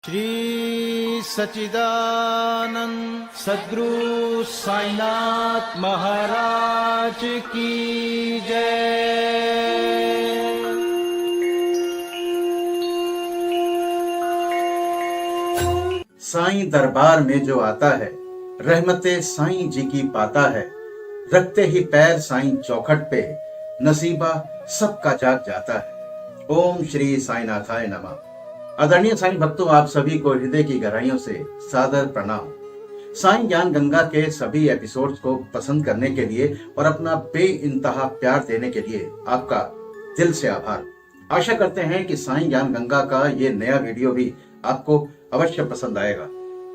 श्री सच्चिदानंद सद्गुरु साईनाथ महाराज की जय। साईं दरबार में जो आता है रहमते साईं जी की पाता है। रखते ही पैर साईं चौखट पे नसीबा सबका जाग जाता है। ओम श्री साईनाथाय नमः। आदरणीय साईं भक्तों, आप सभी को हृदय की गहराइयों से सादर प्रणाम। साईं ज्ञान गंगा के सभी एपिसोड्स को पसंद करने के लिए और अपना बेइंतहा प्यार देने के लिए आपका दिल से आभार। आशा करते हैं कि साईं ज्ञान गंगा का ये नया वीडियो भी आपको अवश्य पसंद आएगा।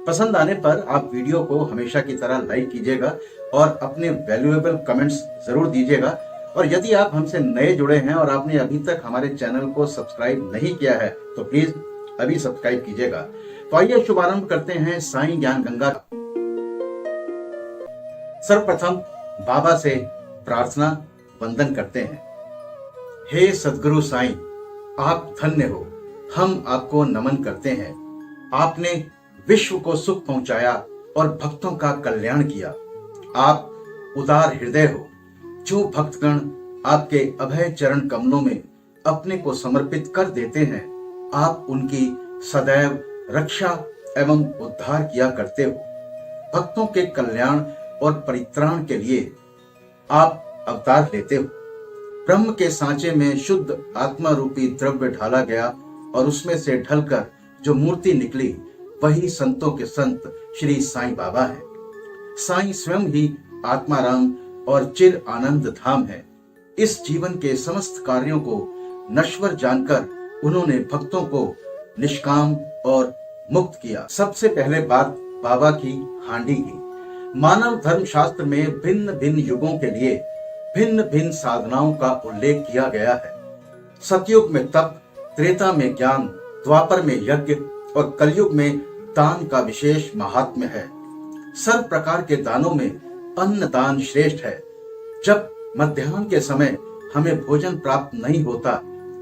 पसंद आने पर आप वीडियो को हमेशा की तरह लाइक कीजिएगा और अपने वैल्यूएबल कमेंट्स जरूर दीजिएगा। और यदि आप हमसे नए जुड़े हैं और आपने अभी तक हमारे चैनल को सब्सक्राइब नहीं किया है तो प्लीज अभी सब्सक्राइब कीजिएगा। तो आइए शुभारंभ करते हैं साईं ज्ञान गंगा का। सर्वप्रथम बाबा से प्रार्थना वंदन करते हैं। हे सद्गुरु साईं, आप धन्य हो, हम आपको नमन करते हैं। आपने विश्व को सुख पहुंचाया और भक्तों का कल्याण किया। आप उदार हृदय हो। जो भक्तगण आपके अभय चरण कमलों में अपने को समर्पित कर देते हैं, आप उनकी सदैव रक्षा एवं उद्धार किया करते हो। भक्तों के कल्याण और परित्राण के लिए आप अवतार लेते हो। ब्रह्म के सांचे में शुद्ध आत्मा रूपी द्रव्य ढाला गया और उसमें से ढलकर जो मूर्ति निकली वही संतों के संत श्री साईं बाबा है। साईं स्वयं ही आत्माराम और चिर आनंद धाम है। इस जीवन के समस्त कार्यों को नश्वर जानकर उन्होंने भक्तों को निष्काम और मुक्त किया। सबसे पहले बात बाबा की हांडी की। मानव धर्म शास्त्र में भिन्न भिन्न युगों के लिए भिन्न भिन्न साधनाओं का उल्लेख किया गया है। सतयुग में तप, त्रेता में ज्ञान, द्वापर में यज्ञ और कलयुग में दान का विशेष महात्म्य है। सर्व प्रकार के दानों में अन्न दान श्रेष्ठ है। जब मध्याह्न के समय हमें भोजन प्राप्त नहीं होता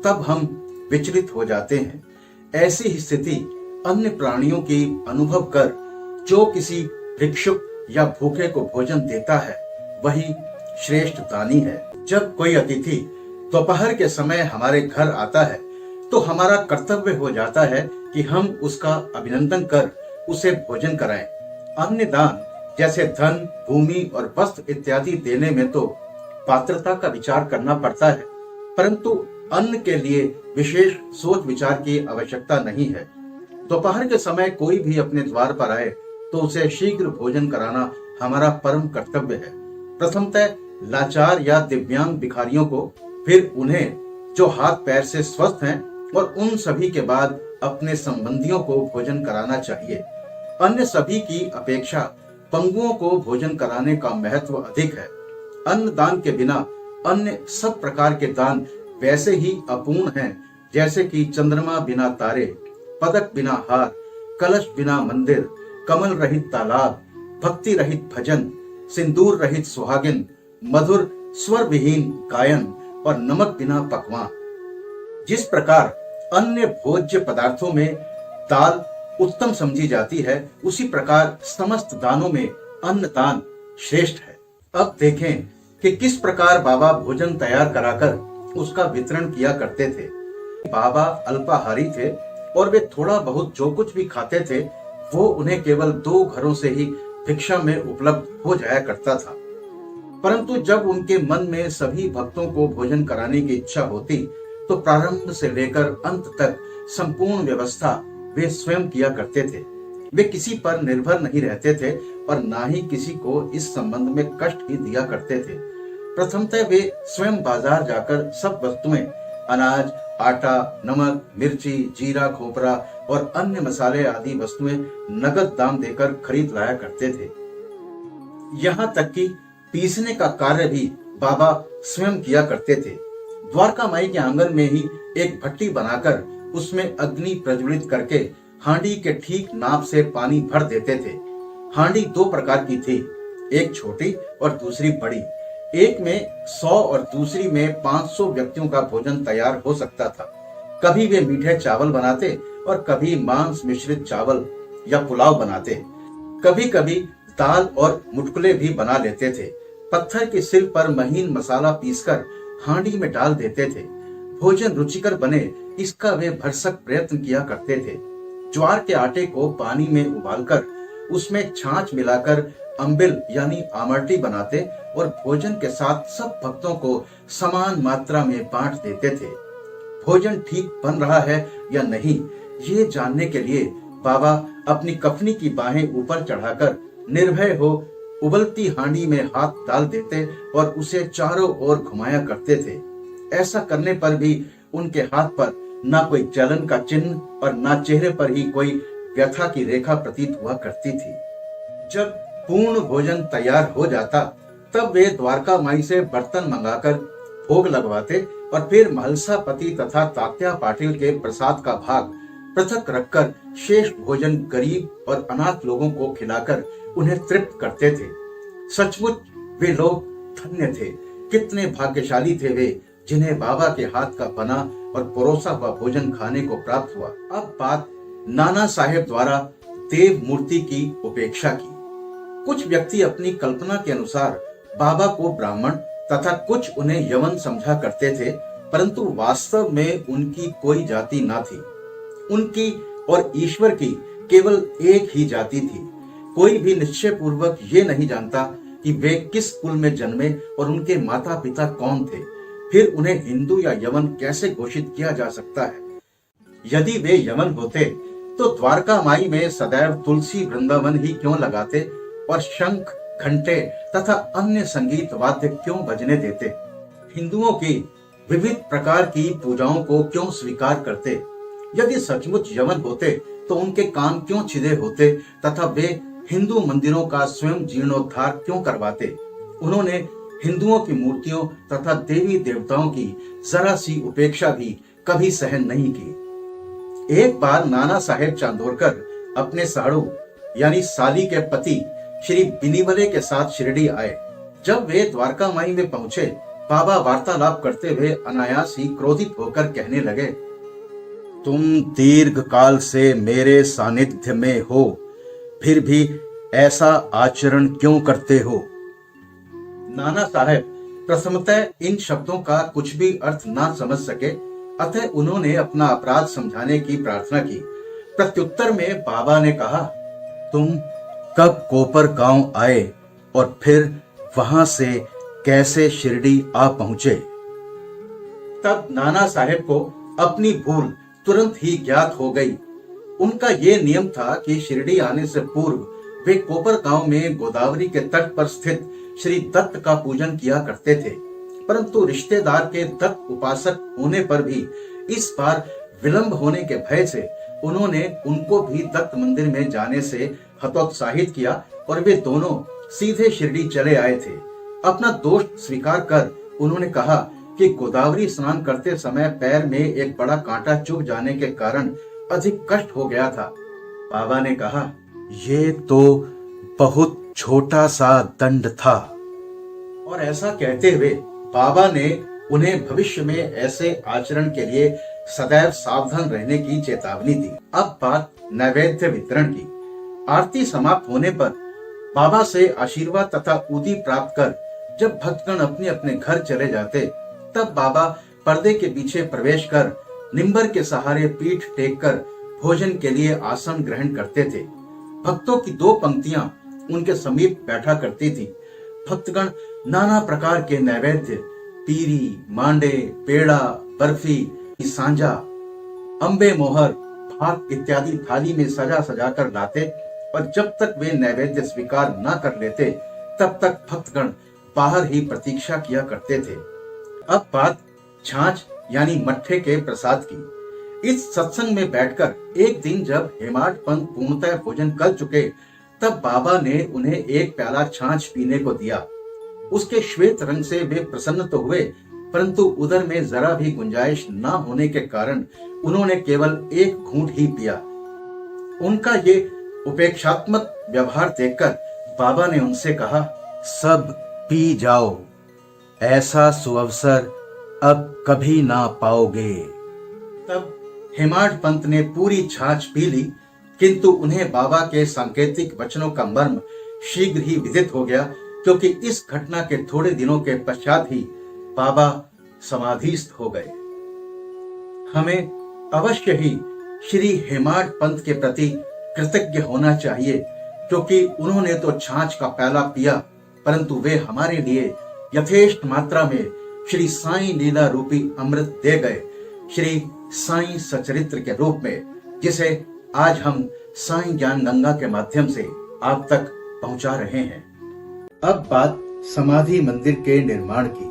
तब हम विचलित हो जाते हैं। ऐसी ही स्थिति अन्य प्राणियों की अनुभव कर जो किसी भिक्षुक या भूखे को भोजन देता है वही श्रेष्ठ दानी है। जब कोई अतिथि दोपहर के समय हमारे घर आता है तो हमारा कर्तव्य हो जाता है कि हम उसका अभिनंदन कर उसे भोजन कराएं। अन्य दान जैसे धन, भूमि और वस्त्र इत्यादि देने में तो पात्रता का विचार करना पड़ता है, परंतु अन्न के लिए विशेष सोच विचार की आवश्यकता नहीं है। दोपहर के समय कोई भी अपने द्वार पर आए तो उसे शीघ्र भोजन कराना हमारा परम कर्तव्य है। प्रथमतः लाचार या दिव्यांग भिखारियों को, फिर उन्हें जो हाथ पैर से स्वस्थ हैं और उन सभी के बाद अपने संबंधियों को भोजन कराना चाहिए। अन्य सभी की अपेक्षा पंगुओं को भोजन कराने का महत्व अधिक है। अन्न दान के बिना अन्य सब प्रकार के दान वैसे ही अपूर्ण हैं जैसे कि चंद्रमा बिना तारे, पदक बिना हार, कलश बिना मंदिर, कमल रहित तालाब, भक्ति रहित भजन, सिंदूर रहित सुहागिन, मधुर स्वर विहीन गायन और नमक बिना पकवान। जिस प्रकार अन्य भोज्य पदार्थों में दाल उत्तम समझी जाती है, उसी प्रकार समस्त दानों में अन्न दान श्रेष्ठ है। अब देखें कि किस प्रकार बाबा भोजन तैयार कराकर उसका वितरण किया करते थे। बाबा अल्पाहारी थे और वे थोड़ा बहुत जो कुछ भी खाते थे वो उन्हें केवल 2 घरों से ही भिक्षा में उपलब्ध हो जाया करता था। परंतु जब उनके मन में सभी भक्तों को भोजन कराने की इच्छा होती तो प्रारंभ से लेकर अंत तक संपूर्ण व्यवस्था वे स्वयं किया करते थे। वे किसी पर निर्भर नहीं रहते थे और ना ही किसी को इस संबंध में कष्ट ही दिया करते थे। प्रथमतः वे स्वयं बाजार जाकर सब वस्तुएं, अनाज, आटा, नमक, मिर्ची, जीरा, खोपरा और अन्य मसाले आदि वस्तुएं नगद दाम देकर खरीद लाया करते थे। यहाँ तक कि पीसने का कार्य भी बाबा स्वयं किया करते थे। द्वारका माई के आंगन में ही एक भट्टी बनाकर उसमें अग्नि प्रज्वलित करके हांडी के ठीक नाप से पानी भर देते थे। हांडी 2 प्रकार की थी, एक छोटी और दूसरी बड़ी। एक में 100 और दूसरी में 500 व्यक्तियों का भोजन तैयार हो सकता था। कभी वे मीठे चावल बनाते और कभी मांस मिश्रित चावल या पुलाव बनाते। कभी कभी दाल और मुटकुले भी बना लेते थे। पत्थर के सिल पर महीन मसाला पीसकर हांडी में डाल देते थे। भोजन रुचिकर बने इसका वे भरसक प्रयत्न किया करते थे। ज्वार के आटे को पानी में उबालकर उसमें छाछ मिलाकर अम्बिल यानी आमरटी बनाते और भोजन के साथ सब भक्तों को समान मात्रा में बांट देते थे। भोजन ठीक बन रहा है या नहीं, ये जानने के लिए बाबा अपनी कफनी की बाहें ऊपर चढ़ाकर निर्भय हो उबलती हांडी में हाथ डाल देते और उसे चारों ओर घुमाया करते थे। ऐसा करने पर भी उनके हाथ पर ना कोई जलन का चिन्ह और ना चेहरे पर ही कोई व्यथा की रेखा प्रतीत हुआ करती थी। जब पूर्ण भोजन तैयार हो जाता तब वे द्वारका माई से बर्तन मंगाकर भोग लगवाते और फिर महलसापति तथा तात्या पाटिल के प्रसाद का भाग पृथक रखकर शेष भोजन गरीब और अनाथ लोगों को खिलाकर उन्हें तृप्त करते थे। सचमुच वे लोग धन्य थे। कितने भाग्यशाली थे वे जिन्हें बाबा के हाथ का बना और परोसा हुआ भोजन खाने को प्राप्त हुआ। अब बात नाना साहेब द्वारा देव मूर्ति की उपेक्षा की। कुछ व्यक्ति अपनी कल्पना के अनुसार बाबा को ब्राह्मण तथा कुछ उन्हें यवन समझा करते थे, परंतु वास्तव में उनकी कोई जाति न थी। उनकी और ईश्वर की केवल एक ही जाति थी। कोई भी निश्चय पूर्वक ये नहीं जानता कि वे किस कुल में जन्मे और उनके माता पिता कौन थे। फिर उन्हें हिंदू या यवन कैसे घोषित किया जा सकता है? यदि वे यवन होते तो द्वारका माई में सदैव तुलसी वृंदावन ही क्यों लगाते और शंख घंटे तथा अन्य संगीत वाद्य क्यों बजने देते? हिंदुओं की विविध प्रकार की पूजाओं को क्यों स्वीकार करते? यदि सचमुच यवन होते तो उनके कान क्यों छिदे होते तथा वे हिंदू मंदिरों का स्वयं जीर्णोद्धार क्यों करवाते? उन्होंने हिंदुओं की मूर्तियों तथा देवी देवताओं की जरा सी उपेक्षा भी कभी सहन नहीं की। एक बार नाना साहेब चांदोरकर अपने साड़ू यानी साली के पति श्री बिनीवले के साथ शिरडी आए। जब वे द्वारका माई में पहुंचे, बाबा वार्तालाप करते हुए अनायास ही क्रोधित होकर कहने लगे, तुम दीर्घ काल से मेरे सानिध्य में हो, फिर भी ऐसा आचरण क्यों करते हो? नाना साहेब प्रथमतः इन शब्दों का कुछ भी अर्थ ना समझ सके, अतः उन्होंने अपना अपराध समझाने की प्रार्थना की। प्रत्युत्तर में बाबा ने कहा, तुम कब कोपर गांव आए और फिर वहां से कैसे शिरडी आ पहुंचे? तब नाना साहेब को अपनी भूल तुरंत ही ज्ञात हो गई। उनका ये नियम था कि शिरडी आने से पूर्व वे कोपर गांव में गोदावरी के तट पर स्थित श्री दत्त का पूजन किया करते थे, परंतु रिश्तेदार के दत्त उपासक होने पर भी इस बार विलंब होने के भय से उन्होंने उनको भी दत्त मंदिर में जाने से हतोत्साहित किया और वे दोनों सीधे शिरडी चले आए थे। अपना दोष स्वीकार कर उन्होंने कहा कि गोदावरी स्नान करते समय पैर में एक बड़ा कांटा चुभ जाने के कारण अधिक कष्ट हो गया था। बाबा ने कहा, ये तो बहुत छोटा सा दंड था। और ऐसा कहते हुए बाबा ने उन्हें भविष्य में ऐसे आचरण के लिए सदैव सावधान रहने की चेतावनी दी। अब बात नैवेद्य वितरण की। आरती समाप्त होने पर बाबा से आशीर्वाद तथा उदी प्राप्त कर जब भक्तगण अपने अपने घर चले जाते, तब बाबा पर्दे के पीछे प्रवेश कर निम्बर के सहारे पीठ टेक कर भोजन के लिए आसन ग्रहण करते थे। भक्तों की दो पंक्तियां उनके समीप बैठा करती थी। भक्तगण नाना प्रकार के नैवेद्य, पीरी, मांडे, पेड़ा, बर्फी, सांजा, अम्बे मोहर, भात इत्यादि थाली में सजा सजा कर लाते और जब तक वे नैवेद्य स्वीकार न कर लेते तब तक भक्तगण बाहर ही प्रतीक्षा किया करते थे। अब बात छाछ यानी मट्ठे के प्रसाद की। इस सत्संग में बैठकर एक दिन जब हेमाड पंत पूर्णतः भोजन कर चुके, तब बाबा ने उन्हें एक प्याला छाछ पीने को दिया। उसके श्वेत रंग से वे प्रसन्न तो हुए, परंतु उदर में जरा भी गुंजाइश न होने के कारण उन्होंने केवल एक घूंट ही पिया। उनका ये उपेक्षात्मक व्यवहार देखकर बाबा ने उनसे कहा, सब पी जाओ, ऐसा सुअवसर अब कभी ना पाओगे। तब हेमाड पंत ने पूरी छाछ पी ली, किंतु उन्हें बाबा के सांकेतिक वचनों का मर्म शीघ्र ही विदित हो गया, क्योंकि इस घटना के थोड़े दिनों के पश्चात ही बाबा समाधिस्थ हो गए। हमें अवश्य ही श्री हेमाड पंत के प्रति कृतज्ञ होना चाहिए, क्योंकि उन्होंने तो छाछ का प्याला पिया, परंतु वे हमारे लिए यथेष्ट मात्रा में श्री साईं लीला रूपी अमृत दे गए, श्री साईं सचरित्र के रूप में, जिसे आज हम साईं ज्ञान गंगा के माध्यम से आप तक पहुंचा रहे हैं। अब बात समाधि मंदिर के निर्माण की।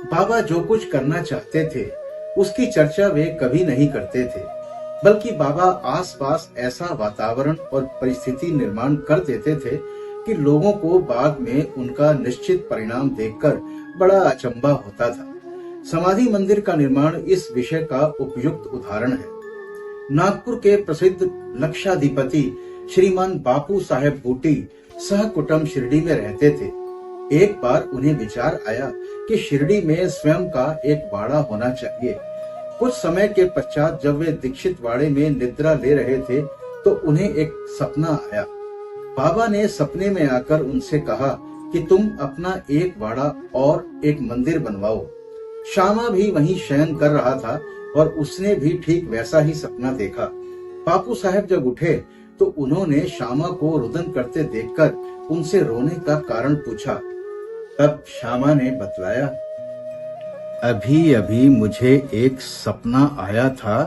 बाबा जो कुछ करना चाहते थे उसकी चर्चा वे कभी नहीं करते थे, बल्कि बाबा आसपास ऐसा वातावरण और परिस्थिति निर्माण कर देते थे कि लोगों को बाद में उनका निश्चित परिणाम देखकर बड़ा अचंभा होता था। समाधि मंदिर का निर्माण इस विषय का उपयुक्त उदाहरण है। नागपुर के प्रसिद्ध लक्षाधिपति श्रीमान बापू साहेब बूटी सह कुटुंब शिरडी में रहते थे। एक बार उन्हें विचार आया कि शिरडी में स्वयं का एक वाड़ा होना चाहिए। कुछ समय के पश्चात जब वे दीक्षित वाड़े में निद्रा ले रहे थे तो उन्हें एक सपना आया। बाबा ने सपने में आकर उनसे कहा कि तुम अपना एक वाड़ा और एक मंदिर बनवाओ। श्यामा भी वहीं शयन कर रहा था और उसने भी ठीक वैसा ही सपना देखा। बापू साहब जब उठे तो उन्होंने श्यामा को रुदन करते देखकर उनसे रोने का कारण पूछा। तब श्यामा ने बतलाया, अभी अभी मुझे एक सपना आया था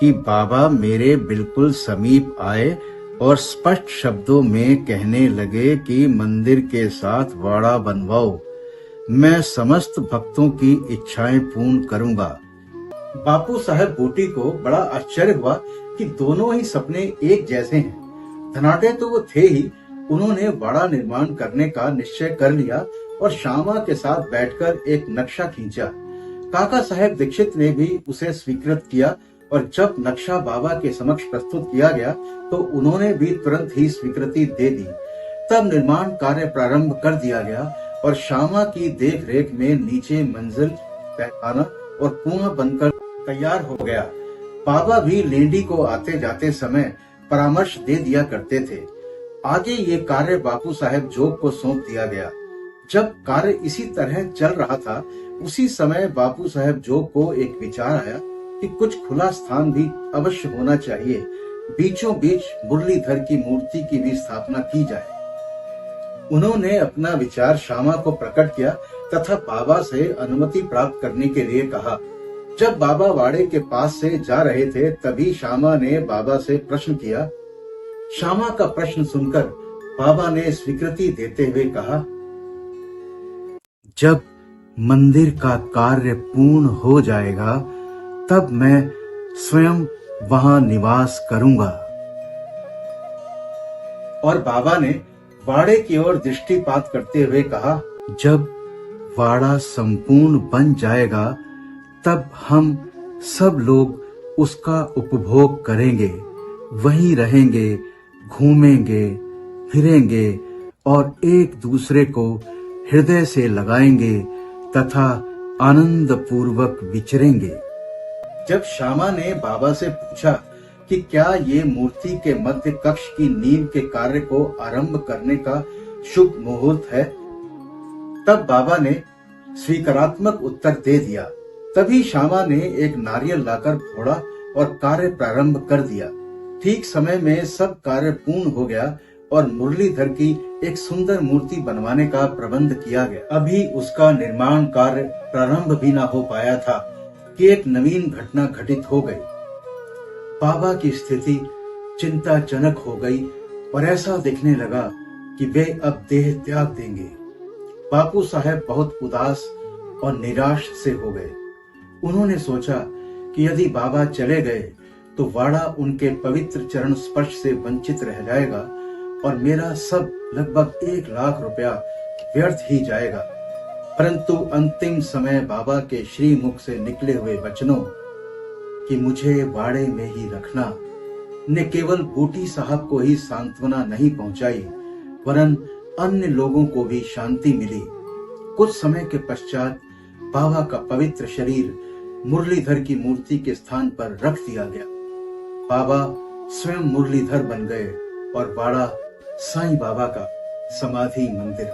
कि बाबा मेरे बिल्कुल समीप आए और स्पष्ट शब्दों में कहने लगे कि मंदिर के साथ वाड़ा बनवाओ, मैं समस्त भक्तों की इच्छाएं पूर्ण करूंगा। बापू साहब बूटी को बड़ा आश्चर्य हुआ कि दोनों ही सपने एक जैसे हैं। धनाढ्य तो वो थे ही। उन्होंने वाड़ा निर्माण करने का निश्चय कर लिया और श्यामा के साथ बैठकर एक नक्शा खींचा। काका साहेब दीक्षित ने भी उसे स्वीकृत किया और जब नक्शा बाबा के समक्ष प्रस्तुत किया गया तो उन्होंने भी तुरंत ही स्वीकृति दे दी। तब निर्माण कार्य प्रारंभ कर दिया गया और श्यामा की देख रेख में नीचे मंजिल, पैखाना और कुआं बनकर तैयार हो गया। बाबा भी लेंडी को आते जाते समय परामर्श दे दिया करते थे। आगे ये कार्य बापू साहेब जोग को सौंप दिया गया। जब कार्य इसी तरह चल रहा था उसी समय बापू साहेब जोग को एक विचार आया कि कुछ खुला स्थान भी अवश्य होना चाहिए। बीचों बीच मुरलीधर की मूर्ति की भी स्थापना की जाए। उन्होंने अपना विचार श्यामा को प्रकट किया तथा बाबा से अनुमति प्राप्त करने के लिए कहा। जब बाबा वाड़े के पास से जा रहे थे तभी श्यामा ने बाबा से प्रश्न किया। श्यामा का प्रश्न सुनकर बाबा ने स्वीकृति देते हुए कहा, जब मंदिर का कार्य पूर्ण हो जाएगा तब मैं स्वयं वहां निवास करूंगा। और बाबा ने वाड़े की ओर दृष्टिपात करते हुए कहा, जब वाड़ा संपूर्ण बन जाएगा तब हम सब लोग उसका उपभोग करेंगे, वहीं रहेंगे, घूमेंगे, फिरेंगे और एक दूसरे को हृदय से लगाएंगे तथा आनंद पूर्वक विचरेंगे। जब श्यामा ने बाबा से पूछा कि क्या ये मूर्ति के मध्य कक्ष की नींव के कार्य को आरंभ करने का शुभ मुहूर्त है, तब बाबा ने स्वीकारात्मक उत्तर दे दिया। तभी श्यामा ने एक नारियल लाकर फोड़ा और कार्य प्रारंभ कर दिया। ठीक समय में सब कार्य पूर्ण हो गया और मुरलीधर की एक सुंदर मूर्ति बनवाने का प्रबंध किया गया। अभी उसका निर्माण कार्य प्रारंभ भी न हो पाया था कि एक नवीन घटना घटित हो गई। बाबा की स्थिति चिंताजनक हो गई और ऐसा दिखने लगा कि वे अब देह त्याग देंगे। बापू साहब बहुत उदास और निराश से हो गए। उन्होंने सोचा कि यदि बाबा चले गए तो वाड़ा उनके पवित्र चरण स्पर्श से वंचित रह जाएगा और मेरा सब लगभग 1 लाख रुपया व्यर्थ ही जाएगा। परंतु अंतिम समय बाबा के श्री मुख से निकले हुए वचनों कि मुझे वाड़े में ही रखना ने केवल बूटी साहब को ही सांत्वना नहीं पहुंचाई वरन अन्य लोगों को भी शांति मिली। कुछ समय के पश्चात बाबा का पवित्र शरीर मुरलीधर की मूर्ति के स्थान पर रख दिया गया। बाबा स्वयं मुरलीधर बन गए और बाड़ा साईं बाबा का समाधि मंदिर।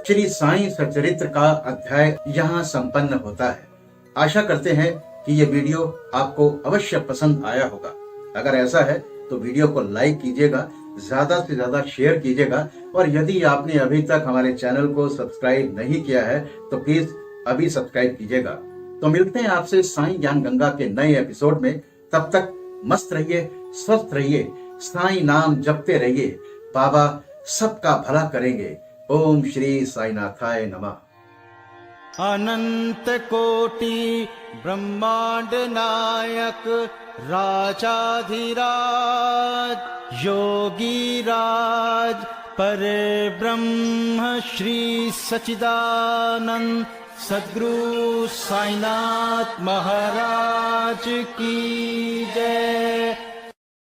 श्री साईं सच्चरित्र का अध्याय यहाँ संपन्न होता है। आशा करते हैं कि ये वीडियो आपको अवश्य पसंद आया होगा। अगर ऐसा है तो वीडियो को लाइक कीजिएगा, ज्यादा से ज्यादा शेयर कीजिएगा, और यदि आपने अभी तक हमारे चैनल को सब्सक्राइब नहीं किया है तो प्लीज अभी सब्सक्राइब कीजिएगा। तो मिलते हैं आपसे साईं ज्ञान गंगा के नए एपिसोड में। तब तक मस्त रहिए, स्वस्थ रहिए, साईं नाम जपते रहिए। बाबा सबका भला करेंगे। ओम श्री साईनाथाय नमः। अनंत कोटि ब्रह्मांड नायक राजाधिराज योगी राज पर ब्रह्म श्री सच्चिदानंद सद्गुरु साईनाथ महाराज की जय।